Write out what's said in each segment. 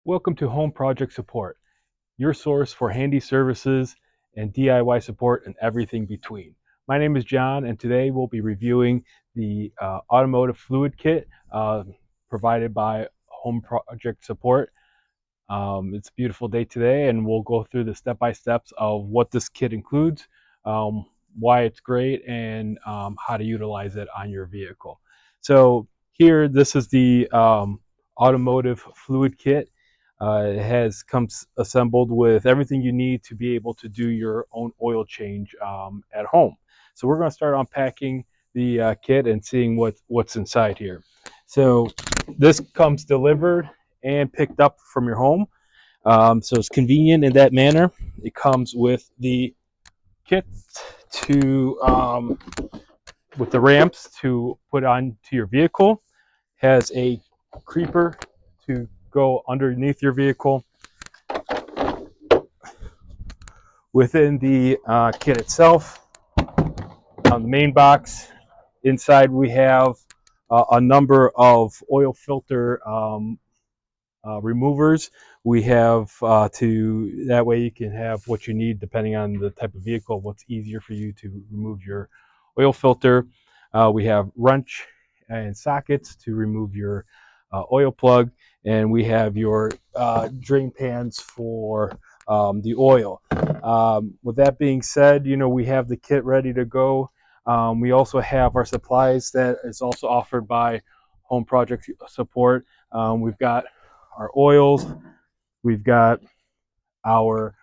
Welcome to Home Project Support, your source for handy services and DIY support and everything between. My name is John, and today we'll be reviewing the Automotive Fluid Kit provided by Home Project Support. It's a beautiful day today, and we'll go through the step-by-steps of what this kit includes, why it's great, and how to utilize it on your vehicle. So here, this is the Automotive Fluid Kit. It comes assembled with everything you need to be able to do your own oil change at home. So we're going to start unpacking the kit and seeing what's inside here. So this comes delivered and picked up from your home. So it's convenient in that manner. It comes with the kit with the ramps to put onto your vehicle. Has a creeper to go underneath your vehicle. Within the kit itself, on the main box, inside we have a number of oil filter removers. We have that way you can have what you need depending on the type of vehicle, what's easier for you to remove your oil filter. We have wrench and sockets to remove your oil plug, and we have your drain pans for the oil. With that being said, we have the kit ready to go. We also have our supplies that is also offered by Home Project Support. We've got our oils, we've got our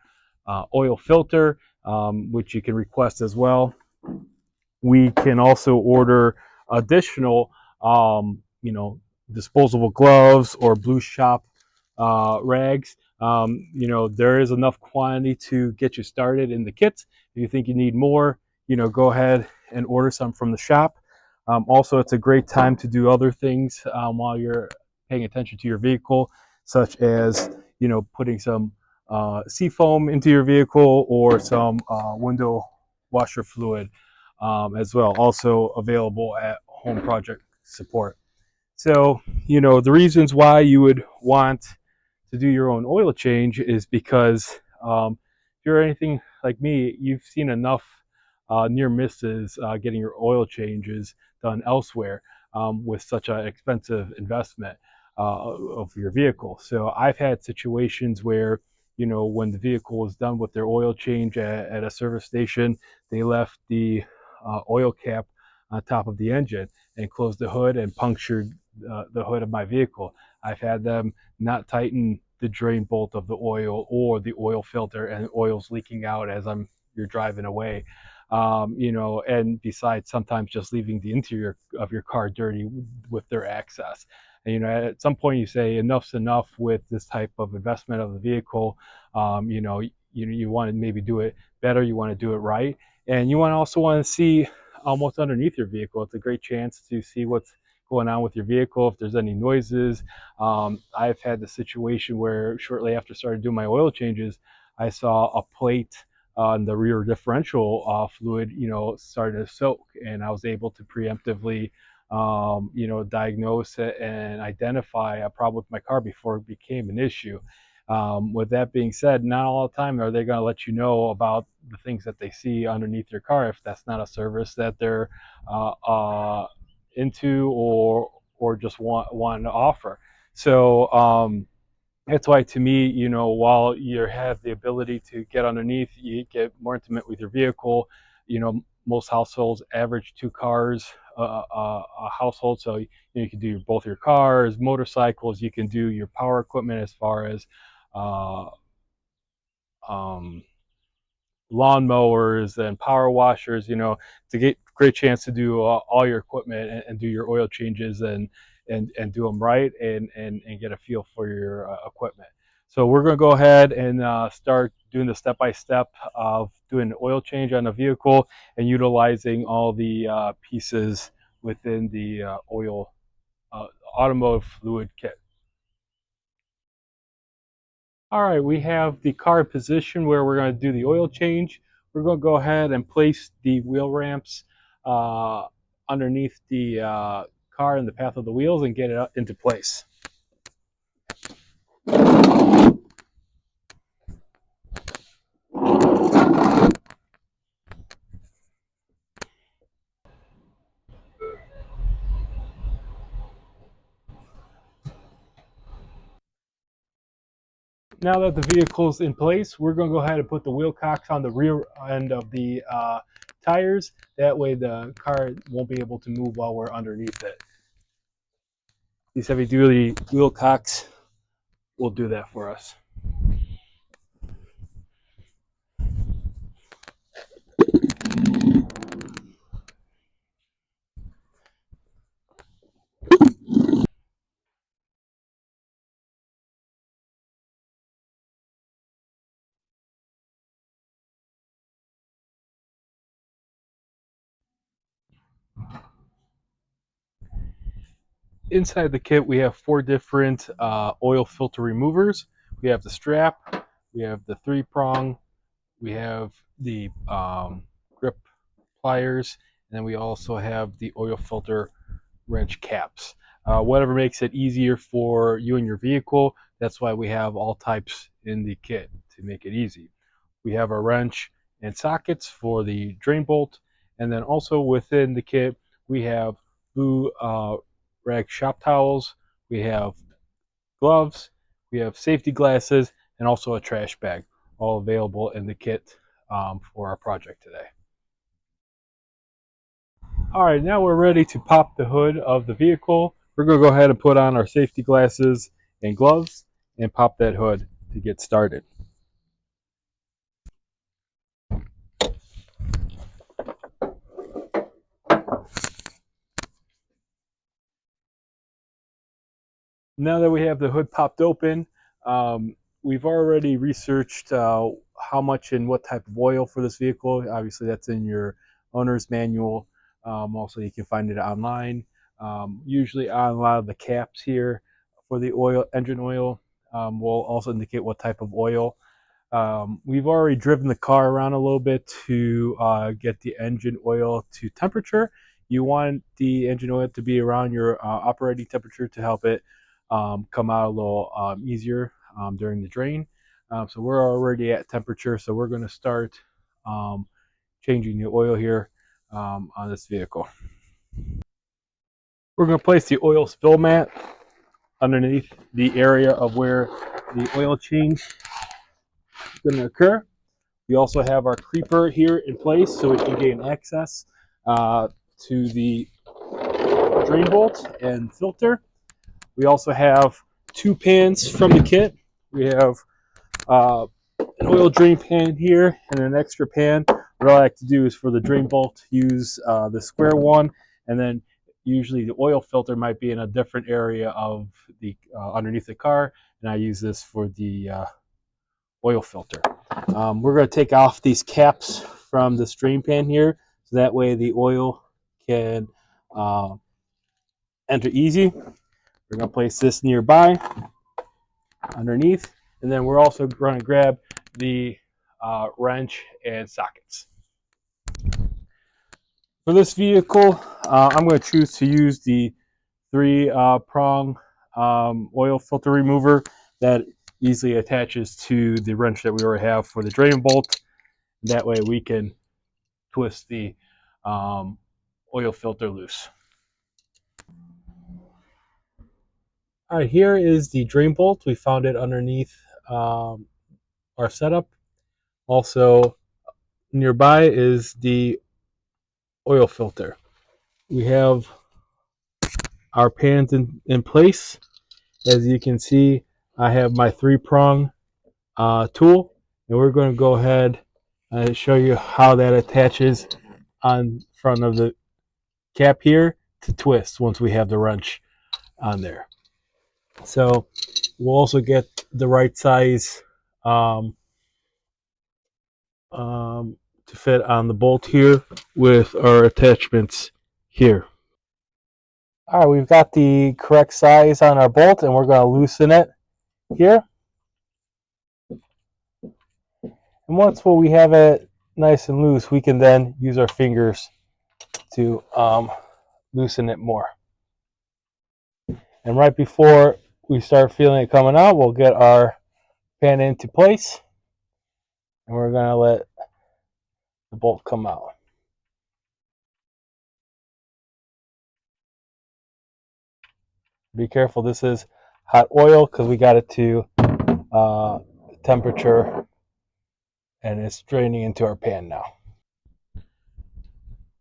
oil filter, which you can request as well. We can also order additional, disposable gloves or blue shop rags. There is enough quantity to get you started in the kits. If you think you need more, go ahead and order some from the shop. Also, it's a great time to do other things while you're paying attention to your vehicle, such as putting some seafoam into your vehicle or some window washer fluid as well, also available at Home Project Support. So the reasons why you would want to do your own oil change is because if you're anything like me, you've seen enough near misses getting your oil changes done elsewhere with such an expensive investment of your vehicle. So I've had situations where, when the vehicle was done with their oil change at a service station, they left the oil cap on top of the engine and closed the hood and punctured the hood of my vehicle. I've had them not tighten the drain bolt of the oil or the oil filter, and oil's leaking out as you're driving away. And besides, sometimes just leaving the interior of your car dirty with their access. And, at some point you say enough's enough with this type of investment of the vehicle. You want to maybe do it better. You want to do it right, and you also want to see what's underneath your vehicle. It's a great chance to see what's going on with your vehicle, if there's any noises. I've had the situation where shortly after starting doing my oil changes, I saw a plate on the rear differential fluid, started to soak, and I was able to preemptively, diagnose it and identify a problem with my car before it became an issue. With that being said, not all the time are they going to let you know about the things that they see underneath your car if that's not a service that they're into or just want to offer. So that's why, to me, while you have the ability to get underneath, you get more intimate with your vehicle. Most households average 2 cars a household, so you can do both your cars, motorcycles. You can do your power equipment as far as uh, um, lawnmowers and power washers. It's a great chance to do all your equipment and do your oil changes and do them right and get a feel for your equipment. So we're going to go ahead and start doing the step-by-step of doing an oil change on a vehicle and utilizing all the pieces within the automotive fluid kit. All right, we have the car in position where we're going to do the oil change. We're going to go ahead and place the wheel ramps uh, underneath the car in the path of the wheels and get it into place. Now that the vehicle's in place, we're going to go ahead and put the wheel cocks on the rear end of the tires. That way the car won't be able to move while we're underneath it. These heavy duty wheel cocks will do that for us. Inside the kit, we have 4 different oil filter removers. We have the strap, we have the 3-prong, we have the grip pliers, and then we also have the oil filter wrench caps. Whatever makes it easier for you and your vehicle, that's why we have all types in the kit to make it easy. We have our wrench and sockets for the drain bolt, and then also within the kit we have blue rag shop towels, we have gloves, we have safety glasses, and also a trash bag, all available in the kit for our project today. All right, now we're ready to pop the hood of the vehicle. We're going to go ahead and put on our safety glasses and gloves and pop that hood to get started. Now that we have the hood popped open, we've already researched how much and what type of oil for this vehicle. Obviously, that's in your owner's manual. Also, you can find it online. Usually on a lot of the caps here for the oil, engine oil, will also indicate what type of oil. We've already driven the car around a little bit to get the engine oil to temperature. You want the engine oil to be around your operating temperature to help it come out a little easier during the drain. So we're already at temperature, so we're going to start changing the oil here on this vehicle. We're going to place the oil spill mat underneath the area of where the oil change is going to occur. We also have our creeper here in place so we can gain access to the drain bolt and filter. We also have 2 pans from the kit. We have an oil drain pan here and an extra pan. What I like to do is for the drain bolt use the square one, and then usually the oil filter might be in a different area of the underneath the car, and I use this for the oil filter. We're going to take off these caps from the drain pan here, so that way the oil can enter easy. We're going to place this nearby underneath, and then we're also going to grab the wrench and sockets. For this vehicle, I'm going to choose to use the 3-prong oil filter remover that easily attaches to the wrench that we already have for the drain bolt. That way we can twist the oil filter loose. All right, here is the drain bolt. We found it underneath our setup. Also nearby is the oil filter. We have our pans in place. As you can see, I have my 3-prong tool, and we're going to go ahead and show you how that attaches on front of the cap here to twist once we have the wrench on there. So we'll also get the right size to fit on the bolt here with our attachments here. All right, we've got the correct size on our bolt, and we're going to loosen it here. And once we have it nice and loose, we can then use our fingers to loosen it more. And right before we start feeling it coming out, we'll get our pan into place, and we're going to let the bolt come out. Be careful, this is hot oil because we got it to temperature, and it's draining into our pan now.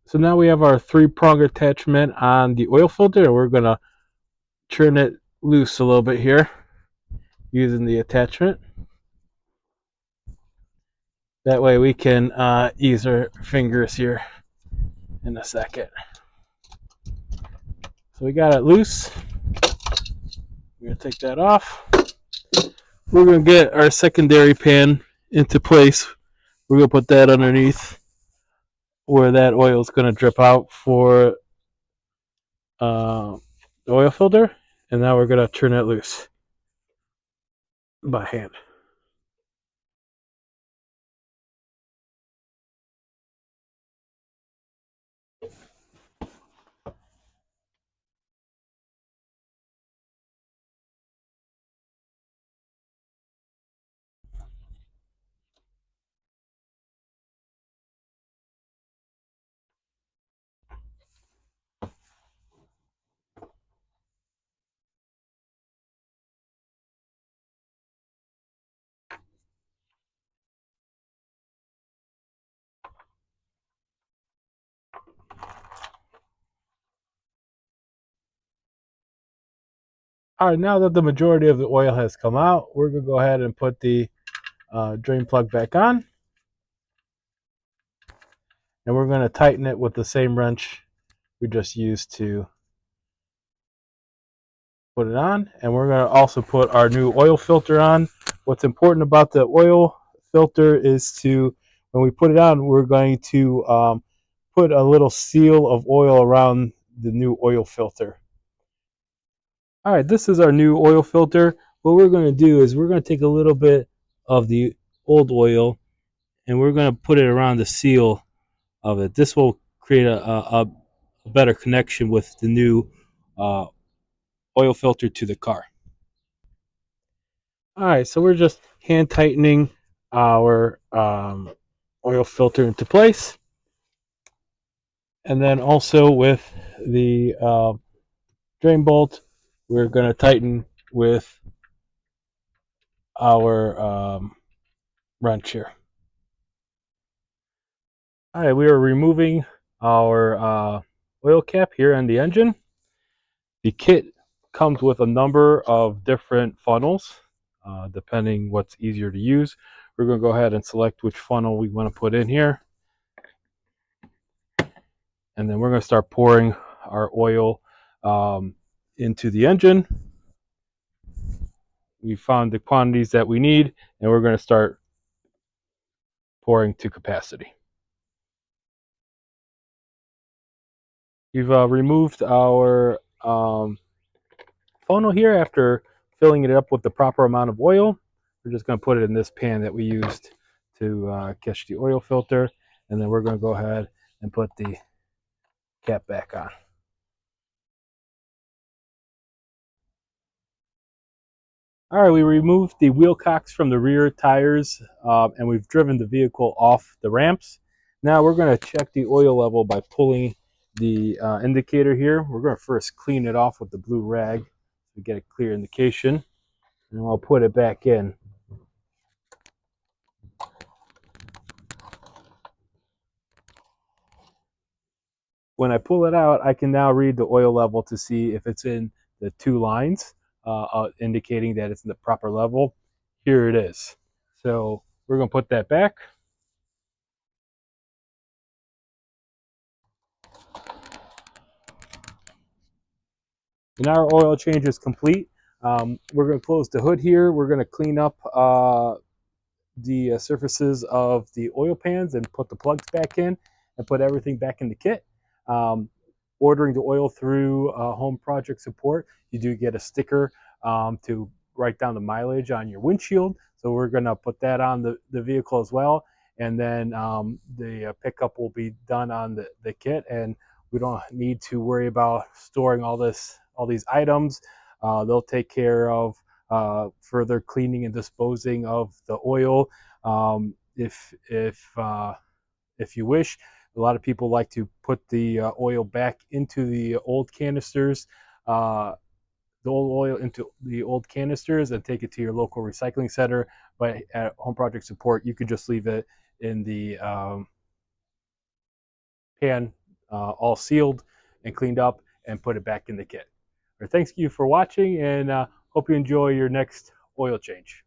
So now we have our 3-prong attachment on the oil filter, and we're going to turn it loose a little bit here using the attachment. That way we can use our fingers here in a second. So we got it loose. We're going to take that off. We're going to get our secondary pan into place. We're going to put that underneath where that oil is going to drip out for the oil filter. And now we're going to turn it loose by hand. All right, now that the majority of the oil has come out, we're going to go ahead and put the drain plug back on. And we're going to tighten it with the same wrench we just used to put it on. And we're going to also put our new oil filter on. What's important about the oil filter is when we put it on, we're going to put a little seal of oil around the new oil filter. All right, this is our new oil filter. What we're going to do is we're going to take a little bit of the old oil and we're going to put it around the seal of it. This will create a better connection with the new uh, oil filter to the car. All right, so we're just hand tightening our oil filter into place. And then also with the drain bolt, we're going to tighten with our wrench here. All right, we are removing our oil cap here on the engine. The kit comes with a number of different funnels, depending what's easier to use. We're going to go ahead and select which funnel we want to put in here. And then we're going to start pouring our oil into the engine. We found the quantities that we need, and we're going to start pouring to capacity. We've removed our funnel here after filling it up with the proper amount of oil. We're just going to put it in this pan that we used to catch the oil filter, and then we're going to go ahead and put the cap back on. All right, we removed the wheel cocks from the rear tires, and we've driven the vehicle off the ramps. Now we're going to check the oil level by pulling the indicator here. We're going to first clean it off with the blue rag to get a clear indication, and I'll put it back in. When I pull it out, I can now read the oil level to see if it's in the 2 lines, indicating that it's in the proper level. Here it is. So we're going to put that back. And our oil change is complete. We're going to close the hood here. We're going to clean up the surfaces of the oil pans and put the plugs back in and put everything back in the kit. Ordering the oil through Home Project Support, you do get a sticker to write down the mileage on your windshield. So we're going to put that on the vehicle as well. And then the pickup will be done on the kit, and we don't need to worry about storing all these items. They'll take care of further cleaning and disposing of the oil if you wish. A lot of people like to put the oil back into the old canisters the old oil into the old canisters and take it to your local recycling center. But at Home Project Support, you could just leave it in the pan, all sealed and cleaned up, and put it back in the kit. Thanks you for watching, and hope you enjoy your next oil change.